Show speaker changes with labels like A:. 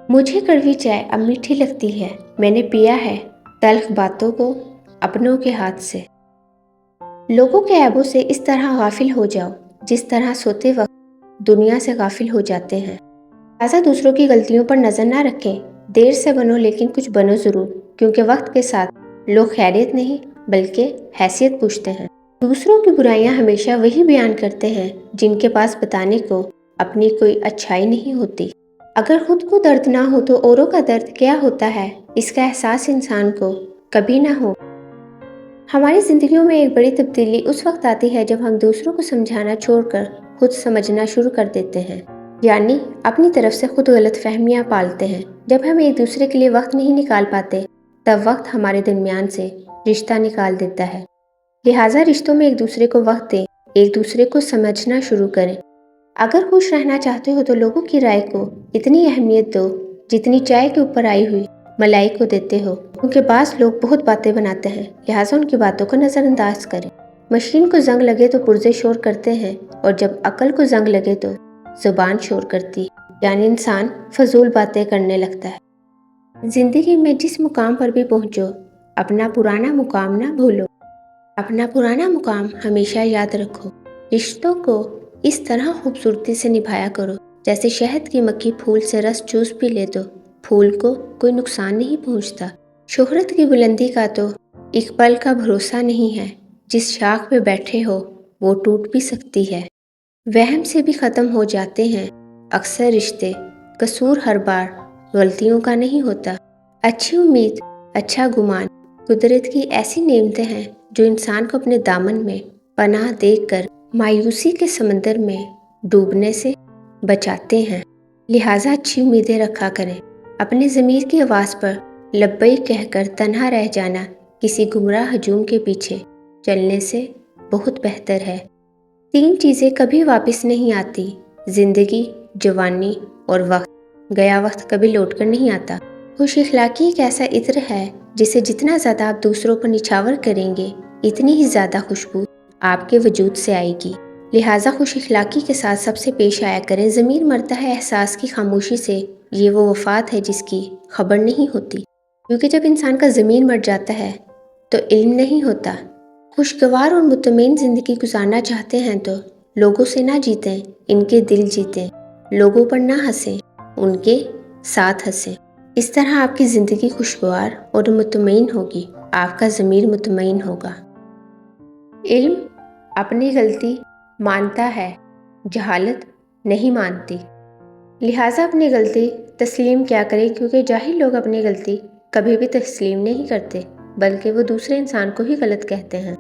A: मुझे कड़वी चाय अब मीठी लगती है। मैंने पिया है तल्ख बातों को अपनों के हाथ से। लोगों के ऐबों से इस तरह गाफिल हो जाओ जिस तरह सोते वक्त दुनिया से गाफिल हो जाते हैं। ऐसा दूसरों की गलतियों पर नजर ना रखें। देर से बनो लेकिन कुछ बनो जरूर, क्योंकि वक्त के साथ लोग खैरियत नहीं बल्कि हैसियत पूछते हैं। दूसरों की बुराइयां हमेशा वही बयान करते हैं जिनके पास बताने को अपनी कोई अच्छाई नहीं होती। अगर खुद को दर्द ना हो तो औरों का दर्द क्या होता है, इसका एहसास इंसान को कभी ना हो। हमारी जिंदगियों में एक बड़ी तब्दीली उस वक्त आती है जब हम दूसरों को समझाना छोड़कर खुद समझना शुरू कर देते हैं, यानी अपनी तरफ से खुद गलत फहमियाँ पालते हैं। जब हम एक दूसरे के लिए वक्त नहीं निकाल पाते तब वक्त हमारे दरमियान से रिश्ता निकाल देता है। लिहाजा रिश्तों में एक दूसरे को वक्त दें, एक दूसरे को समझना शुरू करें। अगर खुश रहना चाहते हो तो लोगों की राय को इतनी अहमियत दो जितनी चाय के ऊपर आई हुई मलाई को देते हो, क्योंकि बास लोग बहुत बातें बनाते हैं, लिहाजा उनकी बातों को नज़रअंदाज करें। मशीन को जंग लगे तो पुर्जे शोर करते हैं, और जब अकल को जंग लगे तो जुबान शोर करती है, यानी इंसान फजूल बातें करने लगता है। जिंदगी में जिस मुकाम पर भी पहुंचो, अपना पुराना मुकाम ना भूलो। अपना पुराना मुकाम हमेशा याद रखो। रिश्तों को इस तरह खूबसूरती से निभाया करो जैसे शहद की मक्खी फूल से रस चूस भी ले तो फूल को कोई नुकसान नहीं पहुंचता। शोहरत की बुलंदी का तो एक पल का भरोसा नहीं है। जिस शाख पे बैठे हो वो टूट भी सकती है। वहम से भी ख़त्म हो जाते हैं अक्सर रिश्ते। कसूर हर बार गलतियों का नहीं होता। अच्छी उम्मीद, अच्छा गुमान कुदरत की ऐसी नेमतें हैं जो इंसान को अपने दामन में पनाह देकर मायूसी के समंदर में डूबने से बचाते हैं। लिहाजा अच्छी उम्मीदें रखा करें। अपने ज़मीर की आवाज़ पर लब्बैक कहकर तन्हा रह जाना किसी गुमराह हजूम के पीछे चलने से बहुत बेहतर है। 3 चीज़ें कभी वापस नहीं आती: ज़िंदगी, जवानी और वक्त। गया वक्त कभी लौट कर नहीं आता। खुश इखलाकी एक ऐसा इत्र है जिसे जितना ज़्यादा आप दूसरों पर निछावर करेंगे इतनी ही ज़्यादा खुशबू आपके वजूद से आएगी। लिहाजा खुश इखलाकी के साथ सबसे पेश आया करें। ज़मीर मरता है एहसास की खामोशी से, ये वो वफ़ात है जिसकी खबर नहीं होती, क्योंकि जब इंसान का ज़मीर मर जाता है तो इल्म नहीं होता। खुशगवार और मुतमईन ज़िंदगी गुजारना चाहते हैं तो लोगों से ना जीतें, इनके दिल जीतें। लोगों पर ना हंसें, उनके साथ हंसें। इस तरह आपकी ज़िंदगी खुशगवार और मुतमईन होगी, आपका ज़मीर मुतमईन होगा। इल्म अपनी गलती मानता है, जहालत नहीं मानती। लिहाजा अपनी गलती तस्लीम क्या करें, क्योंकि जाहिल लोग अपनी गलती कभी भी तस्लीम नहीं करते, बल्कि वो दूसरे इंसान को ही गलत कहते हैं।